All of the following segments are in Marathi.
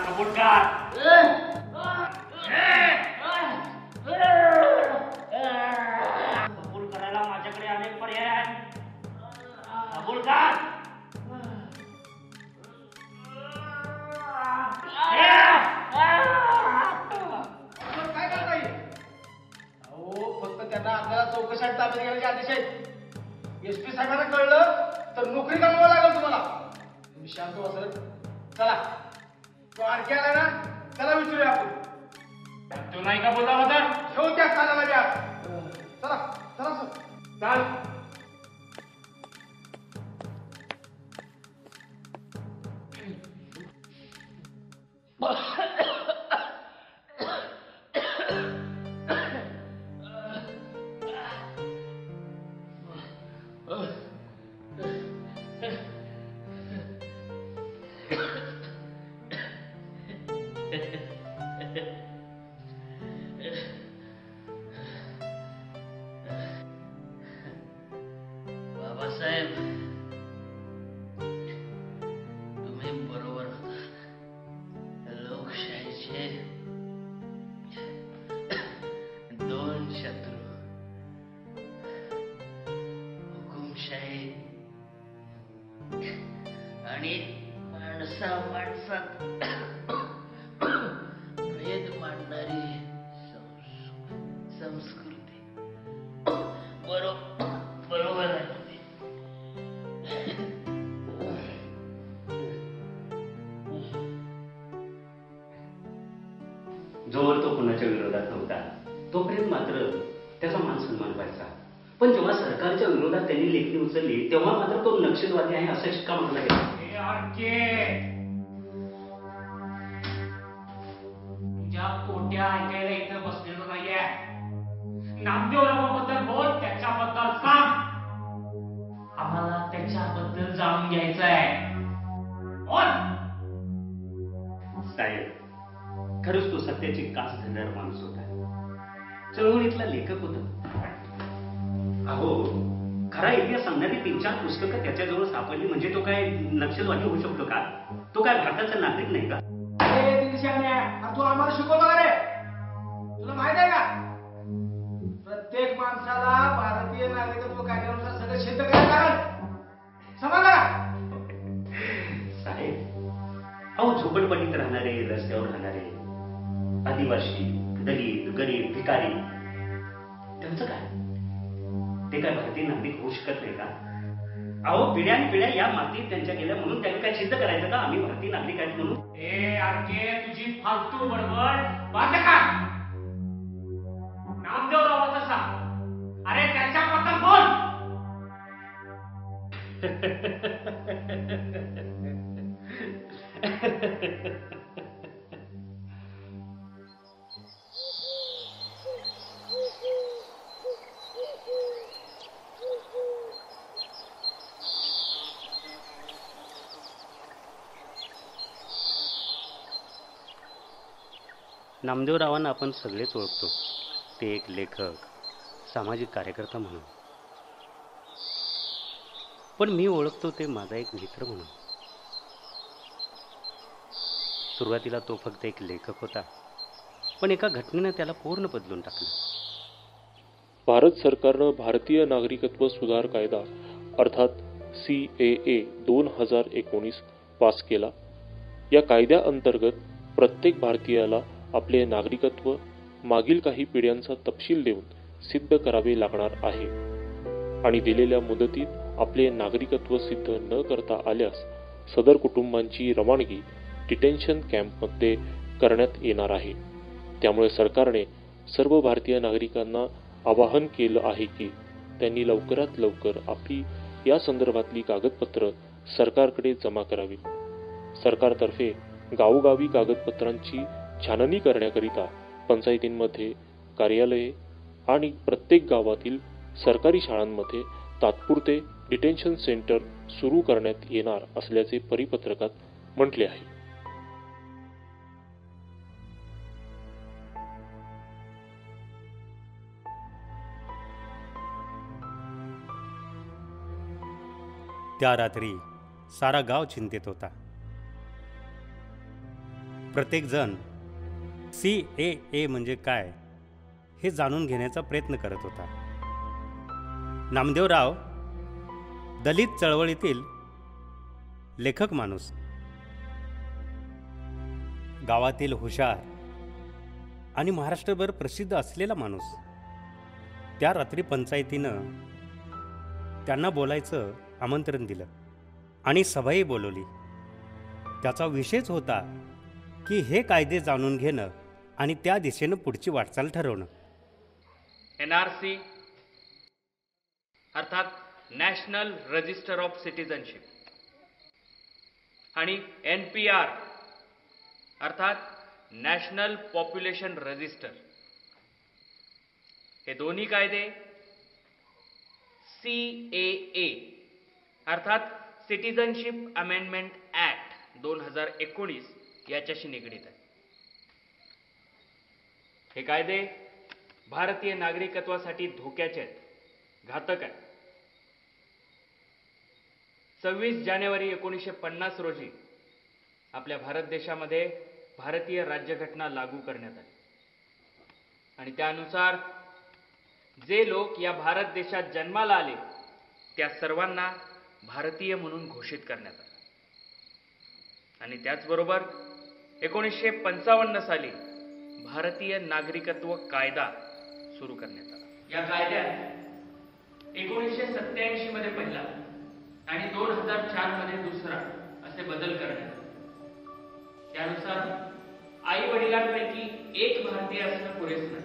कबूल कर. कबूल करायला माझ्याकडे अनेक पर्याय आहेत. कबूल कर. काय करता येईल? अहो फक्त त्यांना आपल्याला चौकशात ताब्यात घेण्याचे आदेश आहेत. एसपी साहेबांना कळलं तर नोकरी गमवावं लागेल तुम्हाला. तुम्ही शांत बसत चला. तो आणखी आला ना त्याला विचारूया आपण. तू नाही का बोलला होता? ठेवून त्या खानाला द्या. चला चला सर. चाल. बाबासाहेब, तुम्ही बरोबर होता. लोकशाहीचे दोन शत्रू, हुकुमशाही आणि माणसा माणसात भेद मांडणारी संस्कृती. बरोबर आहे. जोवर तो कुणाच्या विरोधात नव्हता तोपर्यंत मात्र त्याचा मान सन्मान व्हायचा. पण जेव्हा सरकारच्या विरोधात त्यांनी लेखणी उचलली तेव्हा मात्र तो नक्षलवादी आहे असा शिक्का मारला गेला. तुझ्या कोट्या ऐकायला इथं बसलेलो नाहीये. नामदेवरावाबद्दल बोल, त्याच्याबद्दल सांग. आम्हाला त्याच्याबद्दल जाणून घ्यायचं आहे. बोल. साहेब, खरंच तो सत्याची कास धरणारा माणूस होता. चळवळीतला लेखक होता. अहो, खरा इतिहास सांगणारी 3-4 पुस्तकं त्याच्याजवळ सापडली म्हणजे तो काय नक्षलवादी होऊ शकतो का? तो काय भारताचा नागरिक नाही का? तू आम्हाला शिकवलं का रे? तुला माहित आहे का प्रत्येक माणसाला भारतीय नागरिकत्व कायद्यानुसार सगळं सिद्ध करायला लागेल. समजला का? साहेब, अहो झोपडपट्टीत राहणारे, रस्त्यावर राहणारे आदिवासी, दलित, गरीब, भिकारी, त्यांचं काय? ते काय भारतीय नागरिक होऊ शकत नाही का? अहो पिढ्यानपिढ्या या मातीत त्यांच्या गेल्या म्हणून त्यांनी काय सिद्ध करायचं का आम्ही भारतीय नागरिक आहेत म्हणून? तुझी फालतू बडबड बंद कर. नामदेवरावाचं सांग. अरे त्याच्याबद्दल बोल. नामदेवरावांना आपण सगळेच ओळखतो. ते एक लेखक, सामाजिक कार्यकर्ता म्हणून. पण मी ओळखतो ते माझा एक मित्र म्हणून. सुरुवातीला तो फक्त एक लेखक होता, पण एका घटनेनं त्याला पूर्ण बदलून टाकलं. भारत सरकारनं भारतीय नागरिकत्व सुधार कायदा अर्थात CAA 2019 पास केला. या कायद्याअंतर्गत प्रत्येक भारतीयाला आपले नागरिकत्व मागील काही पिढ्यांचा तपशील देऊन सिद्ध करावे लागणार आहे आणि दिलेल्या मुदतीत आपले नागरिकत्व सिद्ध न करता आल्यास सदर कुटुंबांची रवानगी डिटेन्शन कॅम्पमध्ये करण्यात येणार आहे. त्यामुळे सरकारने सर्व भारतीय नागरिकांना आवाहन केलं आहे की त्यांनी लवकरात लवकर आपली या संदर्भातली कागदपत्र सरकारकडे जमा करावी. सरकारतर्फे गावोगावी कागदपत्रांची छाननी करण्याकरिता पंचायतींमध्ये कार्यालये आणि प्रत्येक गावातील सरकारी शाळांमध्ये तात्पुरते डिटेन्शन सेंटर सुरू करण्यात येणार असल्याचे परिपत्रकात म्हटले आहे. त्या रात्री सारा गाव चिंतेत होता. प्रत्येकजण CAA म्हणजे काय हे जाणून घेण्याचा प्रयत्न करत होता. नामदेवराव दलित चळवळीतील लेखक माणूस, गावातील हुशार आणि महाराष्ट्रभर प्रसिद्ध असलेला माणूस. त्या रात्री पंचायतीनं त्यांना बोलायचं आमंत्रण दिलं आणि सभाही बोलवली. त्याचा विषयच होता की हे कायदे जाणून घेणं आणि त्या दिशेनं पुढची वाटचाल ठरवणं. NRC अर्थात नॅशनल रजिस्टर ऑफ सिटिझनशिप आणि NPR अर्थात नॅशनल पॉप्युलेशन रजिस्टर, हे दोन्ही कायदे CAA अर्थात सिटिझनशिप अमेंडमेंट ऍक्ट 2019 याच्याशी निगडीत आहे. हे कायदे भारतीय नागरिकत्वासाठी धोक्याचे आहेत, घातक आहेत. 26 जानेवारी 1950 रोजी आपल्या भारत देशामध्ये भारतीय राज्यघटना लागू करण्यात आली आणि त्यानुसार जे लोक या भारत देशात जन्माला आले त्या सर्वांना भारतीय म्हणून घोषित करण्यात आलं. आणि त्याचबरोबर 1955 साली भारतीय नागरिकत्व कायदा सुरू करण्यात आला. या कायद्यात 1987 मध्ये पहिला आणि 2004 मध्ये दुसरा असे बदल करण्यात आले. त्यानुसार आई वडिलांपैकी एक भारतीय असणं पुरेसं नाही,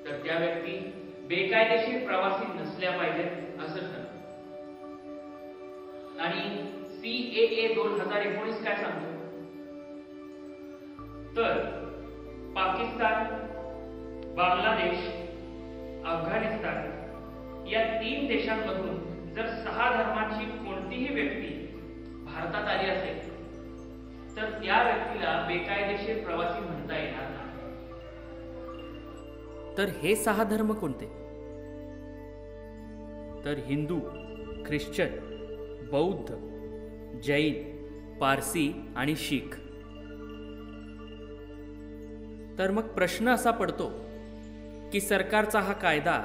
तर त्या व्यक्ती बेकायदेशीर प्रवासी नसल्या पाहिजेत असं ठरलं. आणि CAA 2019 काय सांगतो, तर पाकिस्तान, बांगलादेश, अफगाणिस्तान या 3 देशांमधून जर 6 धर्मांची कोणतीही व्यक्ती भारतात आली असेल तर त्या व्यक्तीला बेकायदेशीर प्रवासी म्हणता येणार नाही. तर हे 6 धर्म कोणते? तर हिंदू, ख्रिश्चन, बौद्ध, जैन, पारसी आणि शीख. तर मग प्रश्न असा पडतो की सरकारचा हा कायदा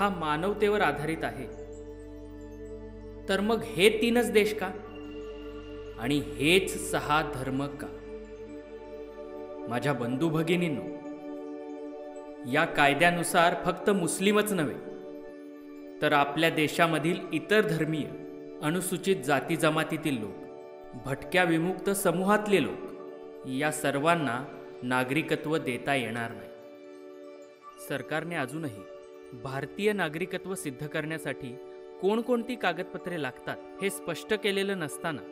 हा मानवतेवर आधारित आहे, तर मग हे 3च देश का आणि हेच 6 धर्म का? माझ्या बंधू भगिनींनो, या कायद्यानुसार फक्त मुस्लिमच नव्हे तर आपल्या देशामधील इतर धर्मीय, अनुसूचित जाती जमातीतील लोक, भटक्या विमुक्त समूहातले लोक या सर्वांना नागरिकत्व देता येणार नाही. सरकारने अजूनही भारतीय नागरिकत्व सिद्ध करण्यासाठी कोणकोणती कागदपत्रे लागतात हे स्पष्ट केलेलं नसताना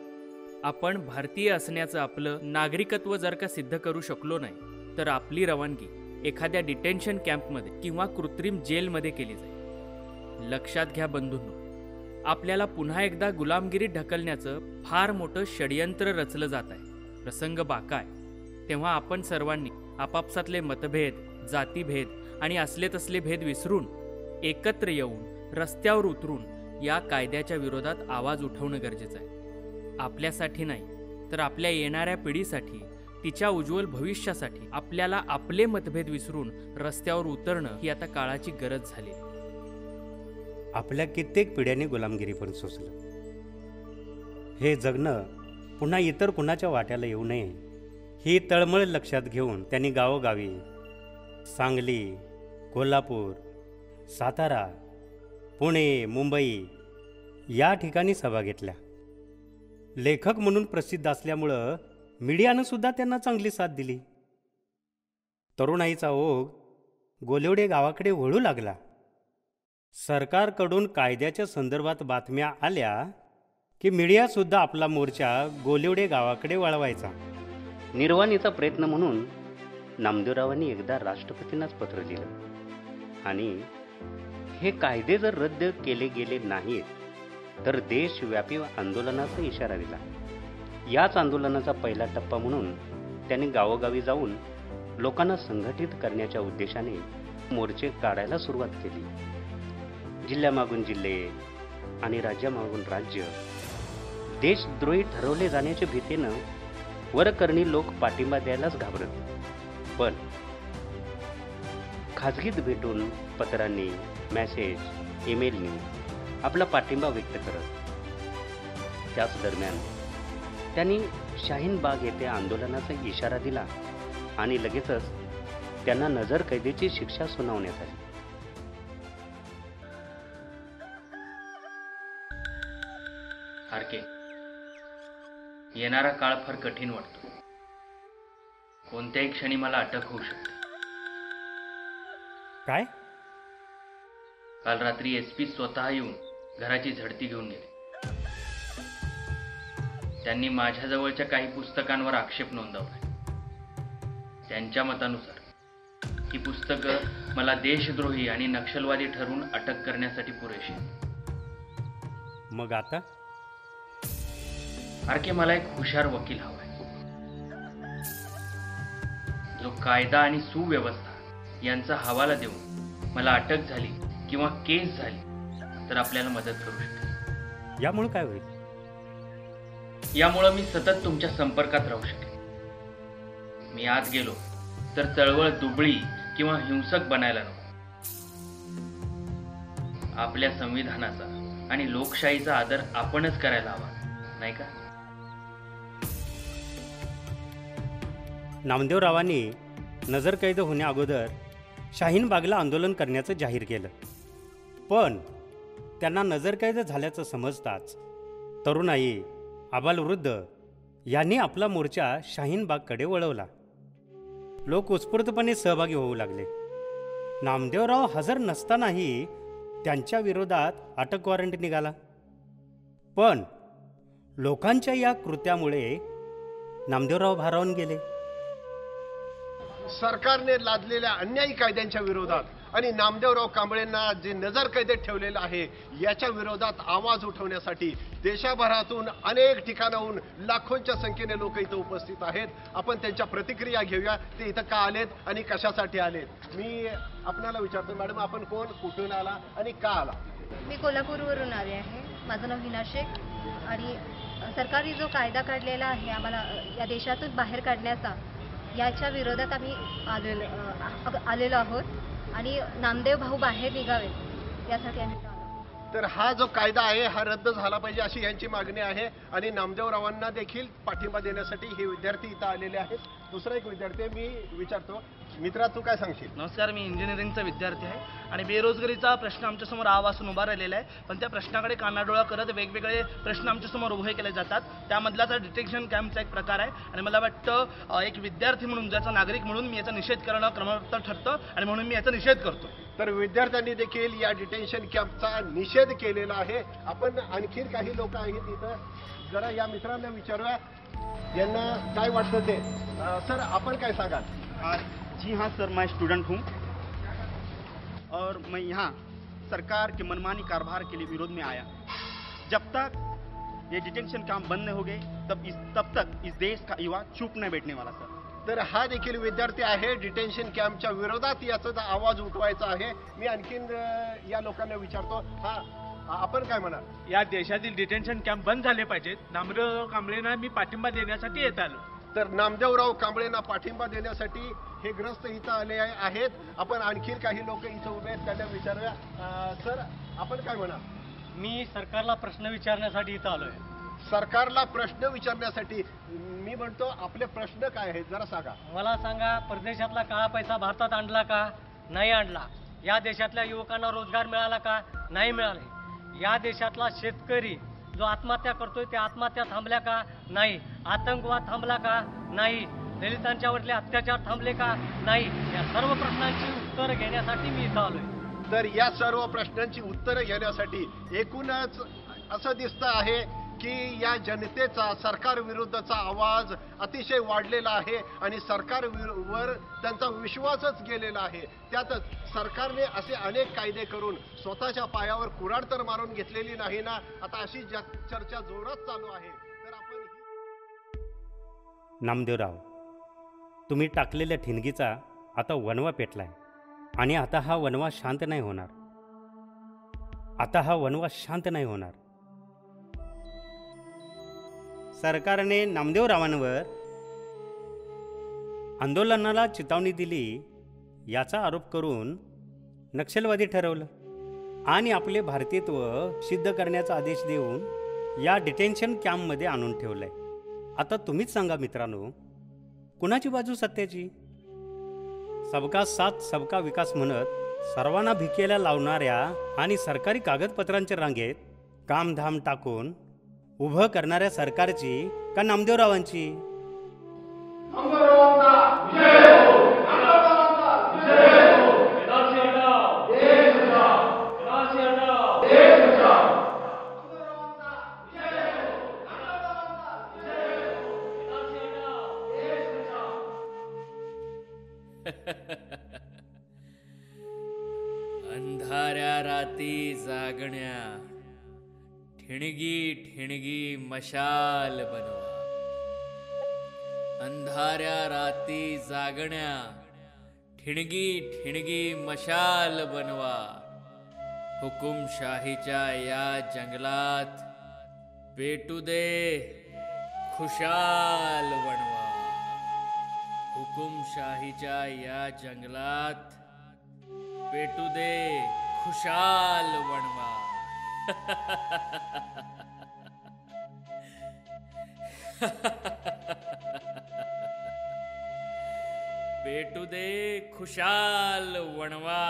आपण भारतीय असण्याचं आपलं नागरिकत्व जर का सिद्ध करू शकलो नाही तर आपली रवानगी एखाद्या डिटेन्शन कॅम्पमध्ये किंवा कृत्रिम जेलमध्ये केली जाईल. लक्षात घ्या बंधूंनो, आपल्याला पुन्हा एकदा गुलामगिरीत ढकलण्याचं फार मोठं षडयंत्र रचलं जात आहे. प्रसंग बाका आहे तेव्हा आपण सर्वांनी आपापसातले मतभेद, जातीभेद आणि असले तसले भेद विसरून एकत्र येऊन रस्त्यावर उतरून या कायद्याच्या विरोधात आवाज उठवणं गरजेचं आहे. आपल्यासाठी नाही तर आपल्या येणाऱ्या पिढीसाठी, तिच्या उज्ज्वल भविष्यासाठी आपल्याला आपले मतभेद विसरून रस्त्यावर उतरणं ही आता काळाची गरज झाली. आपल्या कित्येक पिढ्यांनी गुलामगिरी पण सोसलं. हे जगणं पुन्हा इतर कुणाच्या वाट्याला येऊ नये ही तळमळ लक्षात घेऊन त्यांनी गावोगावी सांगली, कोल्हापूर, सातारा, पुणे, मुंबई या ठिकाणी सभा घेतल्या. लेखक म्हणून प्रसिद्ध असल्यामुळं मीडियानं सुद्धा त्यांना चांगली साथ दिली. तरुणाईचा ओघ गोलेवडे गावाकडे वळू लागला. सरकारकडून कायद्याच्या संदर्भात बातम्या आल्या की मीडियासुद्धा आपला मोर्चा गोलेवडे गावाकडे वळवायचा. निर्वाणीचा प्रयत्न म्हणून नामदेवरावांनी एकदा राष्ट्रपतींनाच पत्र लिहिलं आणि हे कायदे जर रद्द केले गेले नाहीत तर देशव्यापी आंदोलनाचा इशारा दिला. याच आंदोलनाचा पहिला टप्पा म्हणून त्यांनी गावोगावी जाऊन लोकांना संघटित करण्याच्या उद्देशाने मोर्चे काढायला सुरुवात केली. जिल्ह्यामागून जिल्हे आणि राज्यामागून राज्य देशद्रोही ठरवले जाण्याच्या भीतीनं वरकरणी लोक पाठिंबा द्यायलाच घाबरत. पण खाजगीत भेटून पत्रांनी, मेसेज, ईमेलनी आपला पाठिंबा व्यक्त करत. त्याच दरम्यान त्यांनी शाहीन बाग येथे आंदोलनाचा इशारा दिला आणि लगेचच त्यांना नजर कैदेची शिक्षा सुनावण्यात आली. आरके, येणारा काळ फार कठीण वाटतो. कोणत्याही क्षणी मला अटक होऊ शकते. काय? काल रात्री एसपी स्वतः येऊन घराची झडती घेऊन गेले. त्यांनी माझ्याजवळच्या काही पुस्तकांवर आक्षेप नोंदवला. त्यांच्या मतानुसार ही पुस्तकं मला देशद्रोही आणि नक्षलवादी ठरवून अटक करण्यासाठी पुरेशी. मग आता? आरके, मला एक हुशार वकील हवाय, जो कायदा आणि सुव्यवस्था यांचा हवाला देऊन मला अटक झाली किंवा केस झाली तर आपल्याला मदत करू शकेल. यामुळे काय होईल? यामुळं मी सतत तुमच्या संपर्कात राहू शकेन. मी आत गेलो तर चळवळ दुबळी किंवा हिंसक बनायला नको. आपल्या संविधानाचा आणि लोकशाहीचा आदर आपणच करायला हवा, नाही का? नामदेवरावांनी नजरकैद होण्या अगोदर शाहीन बागला आंदोलन करण्याचं जाहीर केलं. पण त्यांना नजरकैद झाल्याचं समजताच तरुणाई, आबालवृद्ध यांनी आपला मोर्चा शाहीन बागकडे वळवला. लोक उत्स्फूर्तपणे सहभागी होऊ लागले. नामदेवराव हजर नसतानाही त्यांच्या विरोधात अटक वॉरंट निघाला. पण लोकांच्या या कृत्यामुळे नामदेवराव भारावून गेले. सरकारने लादलेल्या अन्यायी कायद्यांच्या विरोधात आणि नामदेवराव कांबळेंना जे नजरकैदेत ठेवलेलं आहे याच्या विरोधात आवाज उठवण्यासाठी देशभरातून अनेक ठिकाणाहून लाखोंच्या संख्येने लोक इथं उपस्थित आहेत. आपण त्यांच्या प्रतिक्रिया घेऊया. ते इथं का आलेत आणि कशासाठी आलेत. मी आपल्याला विचारतो, मॅडम आपण कोण, कुठून आला आणि का आला? मी कोल्हापूरवरून आले आहे. माझं नाव हिना शेख. आणि सरकारने जो कायदा काढलेला आहे आम्हाला या देशातून बाहेर काढण्याचा, याच्या विरोधात आम्ही आलेलो आहोत आणि नामदेव भाऊ बाहेर निघावेत यासाठी आम्ही आलो. तर हा जो कायदा आहे हा रद्द झाला पाहिजे अशी यांची मागणी आहे आणि नामदेवरावांना देखील पाठिंबा देण्यासाठी हे विद्यार्थी इथं आलेले आहेत. दुसरा एक विद्यार्थी आहे, मी विचारतो, मित्रा तू काय सांगशील? नमस्कार, मी इंजिनिअरिंगचा विद्यार्थी आहे आणि बेरोजगारीचा प्रश्न आमच्यासमोर आवासून उभा राहिलेला आहे. पण त्या प्रश्नाकडे कानाडोळा करत वेगवेगळे प्रश्न आमच्यासमोर उभे केले जातात. त्यामधलाच डिटेक्शन कॅम्पचा एक प्रकार आहे आणि मला वाटतं एक विद्यार्थी म्हणून, ज्याचा नागरिक म्हणून मी याचा निषेध करणं क्रमप्राप्त ठरतं आणि म्हणून मी याचा निषेध करतो. तर विद्यार्थ्यांनी देखील या डिटेन्शन कॅम्पचा निषेध केलेला आहे. आपण आणखी काही लोक आहेत इथं, जरा या मित्रांना विचारूया यांना काय वाटतं ते. सर आपण काय सांगाल? जी हाँ सर, मैं स्टूडेंट हूँ और मैं यहाँ सरकार के मनमानी कारोबार के लिए विरोध में आया. जब तक ये डिटेंशन कैंप बंद नहीं हो गए तब तक इस देश का युवा चुप नहीं बैठने वाला सर. तर हा देखील विद्यार्थी आहे. डिटेन्शन कॅम्पच्या विरोधात याचा आवाज उठवायचा आहे. मी आणखीन या लोकांना विचारतो, हा आपण काय म्हणाल? या देशातील डिटेन्शन कॅम्प बंद झाले पाहिजेत. नामदेवराव कांबळेंना मी पाठिंबा देण्यासाठी येत आलो. तर नामदेवराव कांबळेंना पाठिंबा देण्यासाठी हे ग्रस्त इथं आले आहेत. आपण आणखी काही लोक इथं उभे आहेत, त्यांना विचारूया. सर आपण काय म्हणाल? मी सरकारला प्रश्न विचारण्यासाठी इथं आलोय. सरकारला प्रश्न विचारण्यासाठी? मी म्हणतो आपले प्रश्न काय आहेत जरा सांगा. मला सांगा, परदेशातला काळा पैसा भारतात आणला का? नाही आणला. या देशातल्या युवकांना रोजगार मिळाला का? नाही मिळाले. या देशातला शेतकरी जो आत्महत्या करतोय त्या आत्महत्या थांबल्या का? नाही. आतंकवाद थांबला का? नाही. दलितांच्यावरले अत्याचार थांबले का? नाही. या सर्व प्रश्नांची उत्तरं घेण्यासाठी मी इथं आलोय. तर या सर्व प्रश्नांची उत्तरं घेण्यासाठी एकूणच असं दिसतं आहे की या जनतेचा सरकार विरुद्धचा आवाज अतिशय वाढलेला आहे आणि सरकारवर त्यांचा विश्वासच गेलेला आहे. त्यातच सरकारने असे अनेक कायदे करून स्वतःच्या पायावर कुऱ्हाड तर मारून घेतलेली नाही ना. आता अशी चर्चा जोरात चालू आहे. तर आपण नामदेवराव, तुम्ही टाकलेल्या ठिणगीचा आता वणवा पेटलाय आणि आता हा वणवा शांत नाही होणार. आता हा वणवा शांत नाही होणार. सरकारने नामदेवरावांवर आंदोलनाला चितावणी दिली याचा आरोप करून नक्षलवादी ठरवलं आणि आपले भारतीयत्व सिद्ध करण्याचा आदेश देऊन या डिटेन्शन कॅम्पमध्ये आणून ठेवलंय. आता तुम्हीच सांगा मित्रांनो, कुणाची बाजू सत्याची? सबका साथ सबका विकास म्हणत सर्वांना भिकेला लावणाऱ्या आणि सरकारी कागदपत्रांच्या रांगेत कामधाम टाकून उभं करणाऱ्या सरकारची का नामदेवरावांची? अंधाऱ्या राती जागण्या, ठिणगी ठिणगी मशाल बनवा. अंधाऱ्या राती जागण्या, ठिणगी ठिणगी मशाल बनवा. हुकुमशाहीच्या या जंगलात पेटू दे खुशाल वणवा. हुकुमशाहीच्या या जंगलात पेटू दे खुशाल वणवा. पेटू दे खुशाल वणवा.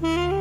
Hmm.